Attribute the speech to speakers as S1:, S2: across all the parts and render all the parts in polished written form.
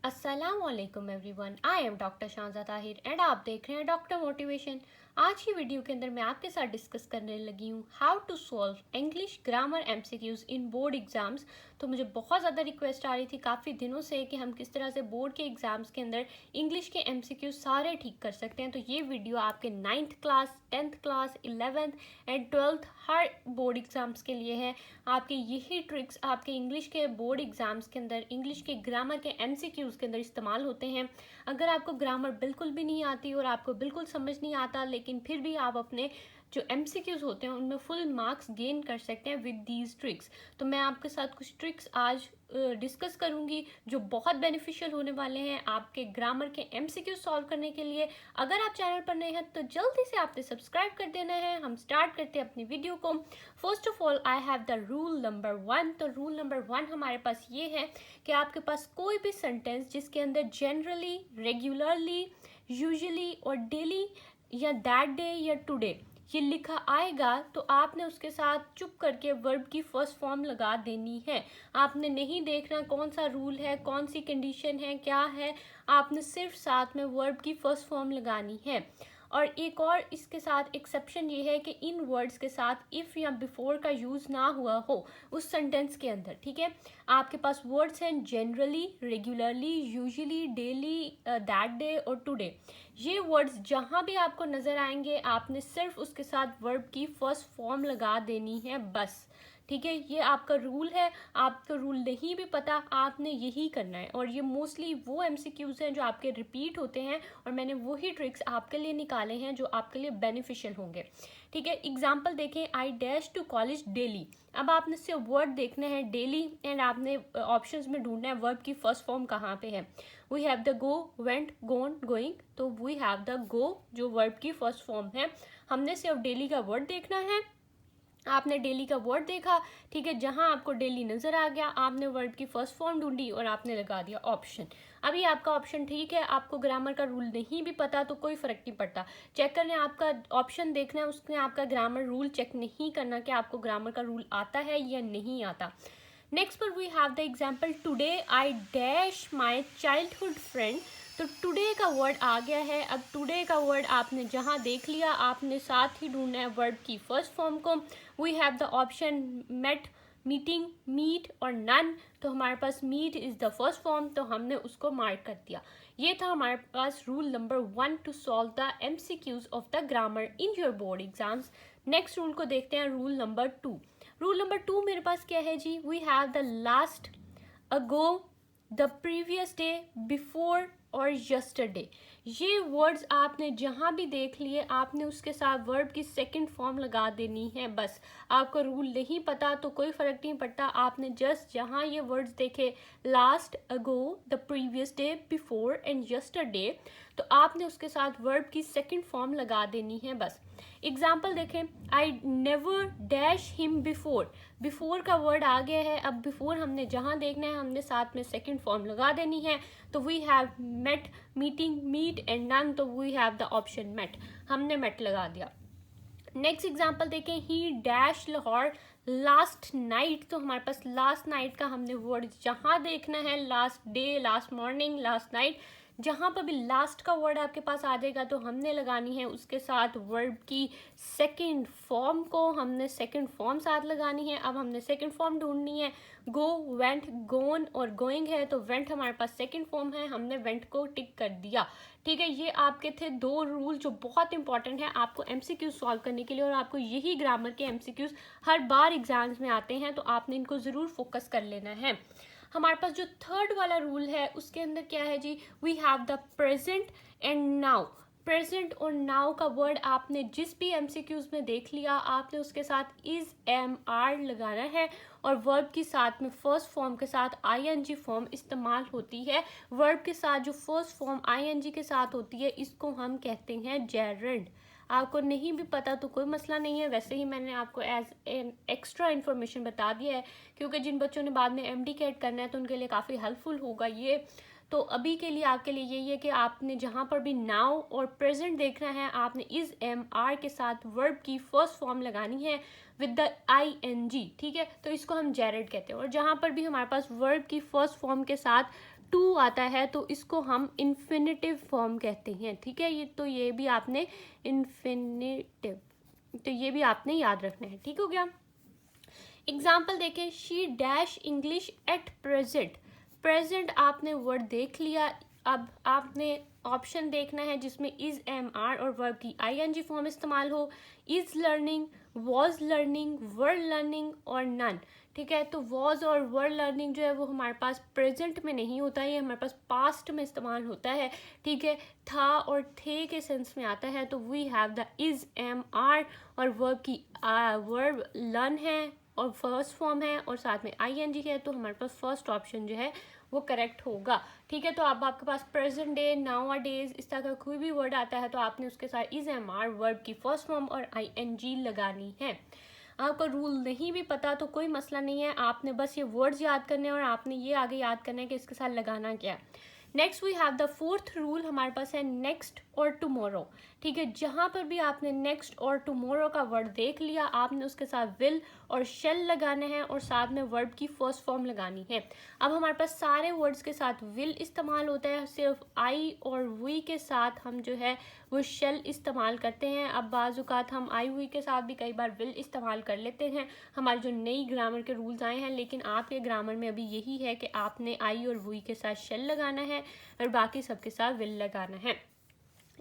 S1: अस्सलामुअलैकुम everyone, I am doctor Shahza Tahir and आप देख रहे हैं डॉक्टर मोटिवेशन। आज की वीडियो के अंदर मैं आपके साथ डिस्कस करने लगी हूँ how to solve English grammar MCQs in board exams. तो मुझे बहुत ज़्यादा रिक्वेस्ट आ रही थी काफ़ी दिनों से कि हम किस तरह से बोर्ड के एग्ज़ाम्स के अंदर इंग्लिश के एमसीक्यूज़ सारे ठीक कर सकते हैं। तो ये वीडियो आपके 9th class, 10th class, 11th and 12th her board exams के लिए है। आपके यही ट्रिक्स आपके इंग्लिश के बोर्ड एग्ज़ाम्स के अंदर इंग्लिश के ग्रामर के एमसीक्यूज़ के अंदर इस्तेमाल होते हैं। अगर आपको ग्रामर बिल्कुल भी नहीं आती और आपको बिल्कुल समझ नहीं आता, लेकिन फिर भी आप अपने जो एमसीक्यूज़ होते हैं उनमें फुल मार्क्स गेन कर सकते हैं विद दीज ट्रिक्स। तो मैं आपके साथ कुछ ट्रिक्स आज डिस्कस करूंगी जो बहुत बेनिफिशियल होने वाले हैं आपके ग्रामर के एमसीक्यू सॉल्व करने के लिए। अगर आप चैनल पर नए हैं तो जल्दी से आपने सब्सक्राइब कर देना है। हम स्टार्ट करते हैं अपनी वीडियो को। First of all I have the rule number 1। तो रूल नंबर 1 हमारे पास ये है कि आपके पास कोई भी सेंटेंस जिसके अंदर जनरली, रेगुलरली, यूजुअली और डेली या दैट डे या टुडे ये लिखा आएगा तो आपने उसके साथ चुप करके वर्ब की फर्स्ट फॉर्म लगा देनी है। आपने नहीं देखना कौन सा रूल है, कौन सी कंडीशन है, क्या है, आपने सिर्फ साथ में वर्ब की फर्स्ट फॉर्म लगानी है। और एक और इसके साथ एक्सेप्शन ये है कि इन वर्ड्स के साथ इफ़ या बिफोर का यूज़ ना हुआ हो उस सेंटेंस के अंदर। ठीक है, आपके पास वर्ड्स हैं generally, regularly, usually, daily, that day और टुडे। ये वर्ड्स जहाँ भी आपको नज़र आएंगे आपने सिर्फ उसके साथ वर्ब की फर्स्ट फॉर्म लगा देनी है बस। ठीक है, ये आपका रूल है। आपको रूल नहीं भी पता, आपने यही करना है। और ये मोस्टली वो एमसीक्यूज़ हैं जो आपके रिपीट होते हैं और मैंने वही ट्रिक्स आपके लिए निकाले हैं जो आपके लिए बेनिफिशियल होंगे। ठीक है, एग्जाम्पल देखें, I dash to college daily. अब आपने सिर्फ वर्ड देखने हैं डेली एंड आपने ऑप्शंस में ढूंढना है वर्ब की फर्स्ट फॉर्म कहाँ पे है। We have the go, went, gone, going. तो वी हैव द गो जो वर्ब की फर्स्ट फॉर्म है। हमने सिर्फ डेली का वर्ड देखना है। आपने डेली का वर्ड देखा, ठीक है, जहां आपको डेली नज़र आ गया आपने वर्ड की फर्स्ट फॉर्म ढूंढी और आपने लगा दिया ऑप्शन। अभी आपका ऑप्शन ठीक है, आपको ग्रामर का रूल नहीं भी पता तो कोई फ़र्क नहीं पड़ता। चेक करने आपका ऑप्शन देखना है, उसने आपका ग्रामर रूल चेक नहीं करना कि आपको ग्रामर का रूल आता है या नहीं आता। नेक्स्ट पर we have the example, today I dash my childhood friend. तो टुडे का वर्ड आ गया है। अब टुडे का वर्ड आपने जहाँ देख लिया आपने साथ ही ढूंढना है वर्ड की फर्स्ट फॉर्म को। We have the option met, meeting, meet और नन। तो हमारे पास meet is the first form तो हमने उसको मार्क कर दिया। ये था हमारे पास rule number 1 to solve the MCQs of the grammar in your board exams. Next rule को देखते हैं, रूल नंबर 2। रूल नंबर 2 मेरे पास क्या है जी, we have the last, ago, the previous day, before और यस्टरडे। ये वर्ड्स आपने जहाँ भी देख लिए आपने उसके साथ वर्ब की सेकंड फॉर्म लगा देनी है बस। आपको रूल नहीं पता तो कोई फ़र्क नहीं पड़ता, आपने जस्ट जहाँ ये वर्ड्स देखे last, ago, the previous day, before and yesterday, तो आपने उसके साथ वर्ब की सेकंड फॉर्म लगा देनी है बस। एग्जाम्पल देखें, I never dash him before. Before का वर्ड आ गया है, अब बिफोर हमने जहाँ देखना है हमने साथ में सेकंड फॉर्म लगा देनी है। तो we have met, meeting, meet and none. तो we have the option met, हमने मेट लगा दिया। नेक्स्ट एग्जाम्पल देखें, he dash Lahore last night. तो हमारे पास लास्ट नाइट का हमने वर्ड जहाँ देखना है, last day, last morning, last night, जहाँ पर भी लास्ट का वर्ड आपके पास आ जाएगा तो हमने लगानी है उसके साथ वर्ब की सेकंड फॉर्म को, हमने सेकंड फॉर्म साथ लगानी है। अब हमने सेकंड फॉर्म ढूंढनी है, गो, वेंट, गोन और गोइंग है तो वेंट हमारे पास सेकंड फॉर्म है, हमने वेंट को टिक कर दिया। ठीक है, ये आपके थे 2 रूल जो बहुत इंपॉर्टेंट है आपको एमसीक्यूज सॉल्व करने के लिए और आपको यही ग्रामर के एमसीक्यूज हर बार एग्जाम्स में आते हैं तो आपने इनको ज़रूर फोकस कर लेना है। हमारे पास जो थर्ड वाला रूल है उसके अंदर क्या है जी, we have the present and now. Present और नाउ का वर्ड आपने जिस भी एमसीक्यूज में देख लिया आपने उसके साथ इज, एम, आर लगाना है और वर्ब के साथ में फर्स्ट फॉर्म के साथ आईएनजी फॉर्म इस्तेमाल होती है। वर्ब के साथ जो फर्स्ट फॉर्म आईएनजी के साथ होती है इसको हम कहते हैं जेरेंड। आपको नहीं भी पता तो कोई मसला नहीं है, वैसे ही मैंने आपको एज एन एक्स्ट्रा इन्फॉर्मेशन बता दिया है क्योंकि जिन बच्चों ने बाद में एमडी कैट करना है तो उनके लिए काफ़ी हेल्पफुल होगा ये। तो अभी के लिए आपके लिए यही है कि आपने जहाँ पर भी नाउ और प्रेजेंट देखना है आपने इज एम आर के साथ वर्ब की फर्स्ट फॉर्म लगानी है विद द ING, ठीक है। तो इसको हम जेरेड कहते हैं। और जहाँ पर भी हमारे पास वर्ब की फर्स्ट फॉर्म के साथ टू आता है तो इसको हम इन्फिनेटिव फॉर्म कहते हैं, ठीक है। ये भी आपने इन्फिनेटिव, तो ये भी आपने याद रखना है, ठीक हो गया। एग्जाम्पल देखें, she dash English at present. Present आपने वर्ड देख लिया, अब आपने ऑप्शन देखना है जिसमें इज एम आर और वर्ब की ING फॉर्म इस्तेमाल हो। Is learning, was learning, were learning और नन, ठीक है। तो वॉज और वर लर्निंग जो है वो हमारे पास प्रेजेंट में नहीं होता है, ये हमारे पास पास्ट में इस्तेमाल होता है, ठीक है। था और थे के सेंस में आता है तो we have the is am are और वर्ब की वर्ब लर्न है और फर्स्ट फॉर्म है और साथ में ING है, तो हमारे पास फर्स्ट ऑप्शन जो है वो करेक्ट होगा, ठीक है। तो अब आपके पास present day, nowadays, इस तरह का कोई भी वर्ड आता है तो आपने उसके साथ इज एम आर वर्ब की फर्स्ट फॉर्म और ING लगानी है। आपको रूल नहीं भी पता तो कोई मसला नहीं है, आपने बस ये वर्ड्स याद करने और आपने ये आगे याद करना है कि इसके साथ लगाना क्या है। Next we have the fourth rule, हमारे पास है नेक्स्ट और टुमारो, ठीक है। जहाँ पर भी आपने नेक्स्ट और टुमारो का वर्ड देख लिया आपने उसके साथ विल और शेल लगाने हैं और साथ में वर्ब की फर्स्ट फॉर्म लगानी है। अब हमारे पास सारे वर्ड्स के साथ विल इस्तेमाल होता है, सिर्फ आई और वी के साथ हम जो है वो शेल इस्तेमाल करते हैं। अब बाज़-औक़ात हम आई वी के साथ भी कई बार विल इस्तेमाल कर लेते हैं, हमारे जो नई ग्रामर के रूल्स आए हैं, लेकिन आपके ग्रामर में अभी यही है कि आपने आई और वी के साथ शेल लगाना है और बाकी सबके साथ विल लगाना है।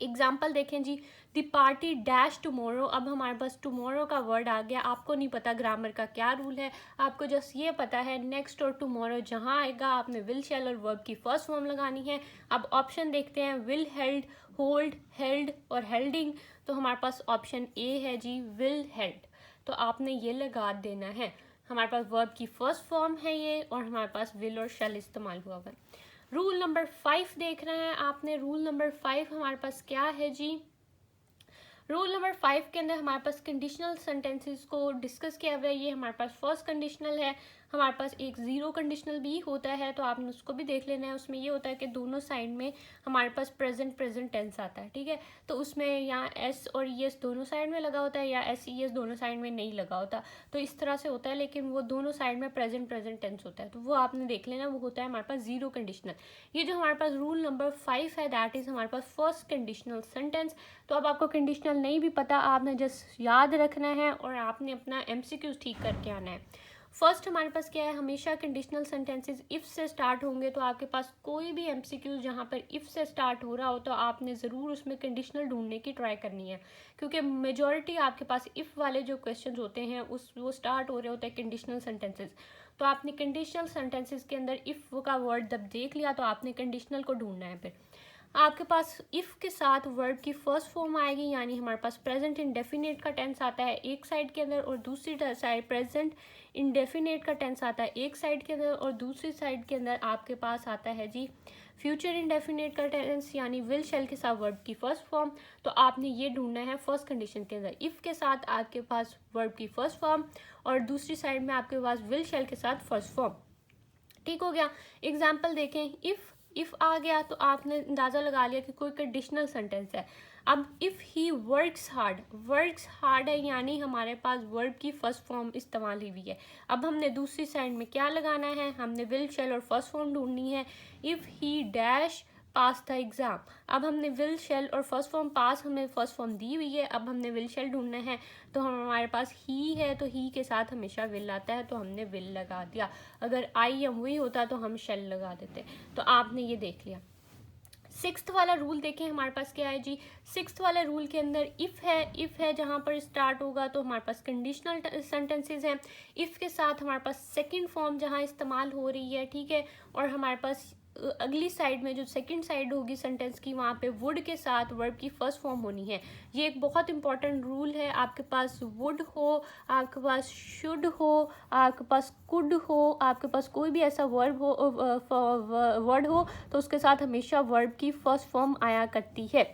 S1: एग्जाम्पल देखें जी, द पार्टी डैश टुमारो। अब हमारे पास टुमारो का वर्ड आ गया, आपको नहीं पता ग्रामर का क्या रूल है, आपको जस्ट ये पता है नेक्स्ट और टुमारो जहाँ आएगा आपने विल शेल और वर्ब की फर्स्ट फॉर्म लगानी है। अब ऑप्शन देखते हैं, विल हेल्ड, होल्ड, हेल्ड और हेल्डिंग। तो हमारे पास ऑप्शन ए है जी विल हेल्ड, तो आपने ये लगा देना है। हमारे पास वर्ब की फर्स्ट फॉर्म है ये और हमारे पास विल और शेल इस्तेमाल हुआ हुआ है। रूल नंबर 5 देख रहे हैं आपने। रूल नंबर 5 हमारे पास क्या है जी, रूल नंबर 5 के अंदर हमारे पास कंडीशनल सेंटेंसेस को डिस्कस किया हुआ है। ये हमारे पास फर्स्ट कंडीशनल है, हमारे पास एक ज़ीरो कंडीशनल भी होता है तो आपने उसको भी देख लेना है। उसमें ये होता है कि दोनों साइड में हमारे पास प्रेजेंट टेंस आता है, ठीक है। तो उसमें यहाँ एस और ईएस दोनों साइड में लगा होता है या SES दोनों साइड में नहीं लगा होता, तो इस तरह से होता है, लेकिन वो दोनों साइड में प्रेजेंट टेंस होता है तो वो आपने देख लेना, वो होता है हमारे पास ज़ीरो कंडीशनल। ये जो हमारे पास रूल नंबर 5 है दैट इज़ हमारे पास फर्स्ट कंडीशनल सेंटेंस। तो अब आपको कंडीशनल नहीं भी पता, आपने जस्ट याद रखना है और आपने अपना MCQs ठीक करके आना है। फर्स्ट हमारे पास क्या है, हमेशा कंडीशनल सेंटेंसेस इफ़ से स्टार्ट होंगे, तो आपके पास कोई भी MCQs जहाँ पर इफ़ से स्टार्ट हो रहा हो तो आपने ज़रूर उसमें कंडीशनल ढूंढने की ट्राई करनी है, क्योंकि मेजॉरिटी आपके पास इफ़ वाले जो क्वेश्चन होते हैं वो स्टार्ट हो रहे होते हैं कंडीशनल सेंटेंसेस। तो आपने कंडीशनल सेंटेंसेस के अंदर इफ़ का वर्ड जब देख लिया तो आपने कंडीशनल को ढूंढना है। फिर आपके पास इफ़ के साथ वर्ब की फर्स्ट फॉर्म आएगी, यानी हमारे पास प्रेजेंट इंडेफिनेट का टेंस आता है एक साइड के अंदर और दूसरी साइड प्रेजेंट इंडेफिनेट का टेंस आता है एक साइड के अंदर और दूसरी साइड के अंदर आपके पास आता है जी फ्यूचर इंडेफिनेट का टेंस, यानी विल शेल के साथ वर्ब की फर्स्ट फॉर्म। तो आपने ये ढूंढना है फर्स्ट कंडीशन के अंदर, इफ़ के साथ आपके पास वर्ब की फर्स्ट फॉर्म और दूसरी साइड में आपके पास विल शेल के साथ फर्स्ट फॉर्म, ठीक हो गया। एग्जाम्पल देखें, इफ़ आ गया तो आपने अंदाज़ा लगा लिया कि कोई कंडीशनल सेंटेंस है। अब इफ़ ही वर्क्स हार्ड है, यानी हमारे पास वर्ब की फर्स्ट फॉर्म इस्तेमाल हुई है। अब हमने दूसरी साइड में क्या लगाना है, हमने विल शेल और फर्स्ट फॉर्म ढूंढनी है। If he dash pass the exam, अब हमने विल शेल और फर्स्ट फॉर्म पास हमें फर्स्ट फॉर्म दी हुई है, अब हमने विल शेल ढूंढना है। तो हमारे पास ही है तो ही के साथ हमेशा विल आता है तो हमने विल लगा दिया, अगर आई या वी होता तो हम शेल लगा देते। तो आपने ये देख लिया। सिक्स्थ वाला रूल देखें हमारे पास क्या है जी, सिक्स्थ वाले रूल के अंदर इफ़ है जहाँ पर स्टार्ट होगा तो हमारे पास कंडीशनल सेंटेंसेस हैं। इफ़ के साथ हमारे पास सेकंड फॉर्म जहाँ इस्तेमाल हो रही है, ठीक है, और हमारे पास अगली साइड में जो सेकंड साइड होगी सेंटेंस की वहाँ पे वुड के साथ वर्ब की फर्स्ट फॉर्म होनी है। ये एक बहुत इंपॉर्टेंट रूल है, आपके पास वुड हो, आपके पास शुड हो, आपके पास कुड हो, आपके पास कोई भी ऐसा वर्ब हो वर्ड हो तो उसके साथ हमेशा वर्ब की फर्स्ट फॉर्म आया करती है।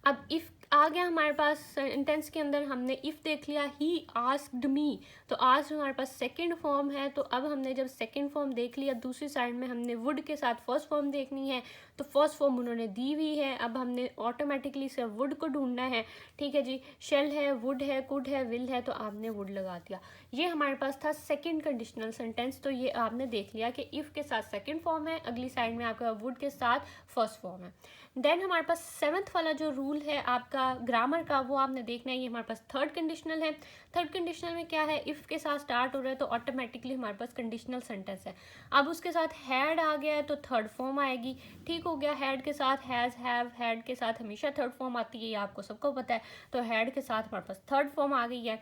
S1: अब इफ़ आ गया हमारे पास सेंटेंस के अंदर हमने इफ़ देख लिया, ही आस्क्ड मी, तो आज हमारे पास सेकंड फॉर्म है। तो अब हमने जब सेकंड फॉर्म देख लिया, दूसरी साइड में हमने वुड के साथ फर्स्ट फॉर्म देखनी है, तो फर्स्ट फॉर्म उन्होंने दी हुई है। अब हमने ऑटोमेटिकली सिर्फ वुड को ढूंढना है, ठीक है जी। शेल है, वुड है, कुड है, विल है, तो आपने वुड लगा दिया। ये हमारे पास था सेकंड कंडीशनल सेंटेंस। तो ये आपने देख लिया कि इफ़ के साथ सेकंड फॉर्म है, अगली साइड में आपका वुड के साथ फर्स्ट फॉर्म है। देन हमारे पास सेवन्थ वाला जो रूल है आपका ग्रामर का, वो आपने देखना है। ये हमारे पास थर्ड कंडीशनल है। थर्ड कंडीशनल में क्या है, इफ़ के साथ स्टार्ट हो रहा है तो ऑटोमेटिकली हमारे पास कंडीशनल सेंटेंस है। अब उसके साथ हैड आ गया है तो थर्ड फॉर्म आएगी, ठीक हो गया। हैड के साथ हैज़, हैव, हैड के साथ हमेशा थर्ड फॉर्म आती है, ये आपको सबको पता है। तो हैड के साथ हमारे पास थर्ड फॉर्म आ गई है।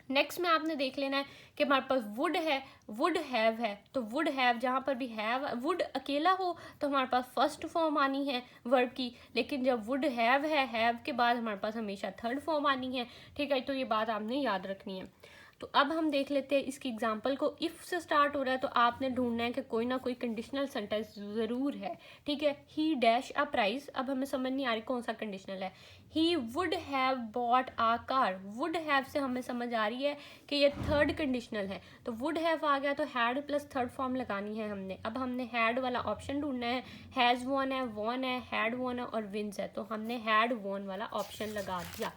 S1: नेक्स्ट में आपने देख लेना है कि हमारे पास वुड है, वुड हैव है, तो वुड हैव, जहाँ पर भी हैव, वुड अकेला हो तो हमारे पास फर्स्ट फॉर्म आनी है वर्ब की, लेकिन जब वुड हैव है, हैव के बाद हमारे पास हमेशा थर्ड फॉर्म आनी है, ठीक है। तो ये बात आपने याद रखनी है। तो अब हम देख लेते हैं इसकी एग्जांपल को। इफ़ से स्टार्ट हो रहा है तो आपने ढूंढना है कि कोई ना कोई कंडीशनल सेंटेंस ज़रूर है, ठीक है। ही डैश अ प्राइस, अब हमें समझ नहीं आ रही कौन सा कंडीशनल है। He would have bought a car, would have से हमें समझ आ रही है कि ये थर्ड कंडीशनल है। तो वुड हैव आ गया तो हैड प्लस थर्ड फॉर्म लगानी है हमने। अब हमने हैड वाला ऑप्शन ढूंढना है। हैज़ वॉन है, वॉन है, हैड वॉन है और विन्स है, तो हमने हैड वॉन वाला ऑप्शन लगा दिया।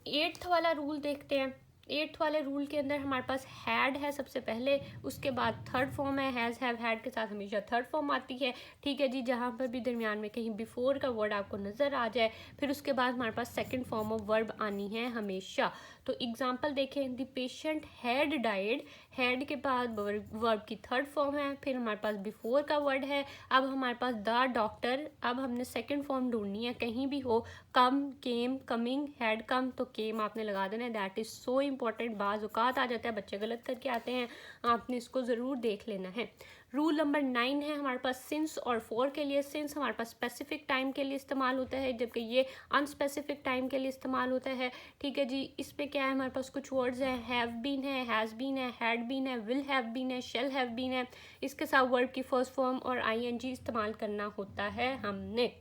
S1: एट्थ वाला रूल देखते हैं। एट्थ वाले रूल के अंदर हमारे पास हैड है सबसे पहले, उसके बाद थर्ड फॉर्म है हैज़, हैव, हैड के साथ हमेशा थर्ड फॉर्म आती है, ठीक है जी। जहाँ पर भी दरमियान में कहीं बिफोर का वर्ड आपको नज़र आ जाए, फिर उसके बाद हमारे पास सेकंड फॉर्म ऑफ वर्ब आनी है हमेशा। तो एग्जांपल देखें, the patient had died, had के बाद वर्ब की थर्ड फॉर्म है, फिर हमारे पास बिफोर का वर्ड है। अब हमारे पास द डॉक्टर, अब हमने सेकंड फॉर्म ढूंढनी है, कहीं भी हो, कम, केम, कमिंग, हैड कम, तो केम आपने लगा देना है। दैट इज़ सो इम्पॉर्टेंट, बाज़ औक़ात आ जाता है बच्चे गलत करके आते हैं, आपने इसको ज़रूर देख लेना है। रूल नंबर 9 है हमारे पास सिंस और फॉर के लिए। सिंस हमारे पास स्पेसिफिक टाइम के लिए इस्तेमाल होता है, जबकि ये अनस्पेसिफिक टाइम के लिए इस्तेमाल होता है, ठीक है जी। इसमें क्या है, हमारे पास कुछ वर्ड्स हैं, हैव बीन है, हैज़ बीन है, हैड बीन है, विल हैव बीन है, शेल हैव बीन है। इसके साथ वर्ड की फर्स्ट फॉर्म और आईएनजी इस्तेमाल करना होता है हमने।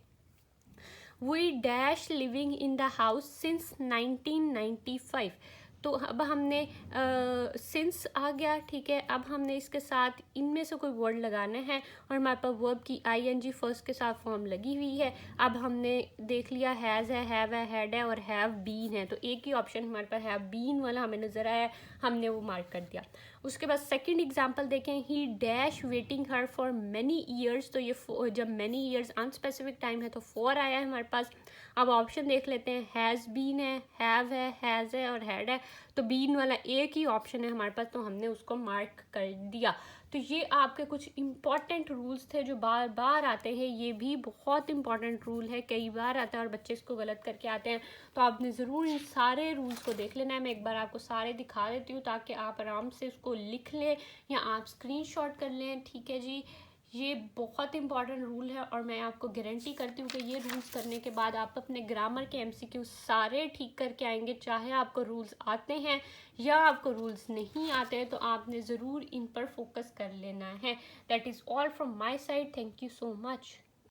S1: We dash living in the house since 1995, तो अब हमने सिंस आ गया, ठीक है। अब हमने इसके साथ इनमें से कोई वर्ड लगाना है और हमारे पास वर्ब की आईएनजी फर्स्ट के साथ फॉर्म लगी हुई है। अब हमने देख लिया हैज़ है, हैव है, हैड है और हैव बीन है, तो एक ही ऑप्शन हमारे पास हैव बीन वाला हमें नज़र आया, हमने वो मार्क कर दिया। उसके बाद सेकंड एग्जांपल देखें, he dash waiting her for many years, तो ये जब मैनी ईयर्स अनस्पेसिफिक टाइम है तो फॉर आया है हमारे पास। अब ऑप्शन देख लेते हैं, हैज़ बीन है, हैव है, हैज़ है और हैड है, तो बीन वाला एक ही ऑप्शन है हमारे पास, तो हमने उसको मार्क कर दिया। तो ये आपके कुछ इम्पॉर्टेंट रूल्स थे जो बार बार आते हैं, ये भी बहुत इंपॉर्टेंट रूल है, कई बार आता है और बच्चे इसको गलत करके आते हैं। तो आपने ज़रूर इन सारे रूल्स को देख लेना है। मैं एक बार आपको सारे दिखा देती हूँ ताकि आप आराम से उसको लिख लें या आप स्क्रीनशॉट कर लें, ठीक है जी। ये बहुत इंपॉर्टेंट रूल है और मैं आपको गारंटी करती हूँ कि ये रूल्स करने के बाद आप अपने ग्रामर के एमसीक्यू सारे ठीक करके आएंगे, चाहे आपको रूल्स आते हैं या आपको रूल्स नहीं आते हैं, तो आपने ज़रूर इन पर फोकस कर लेना है। That is all from my side, thank you so much.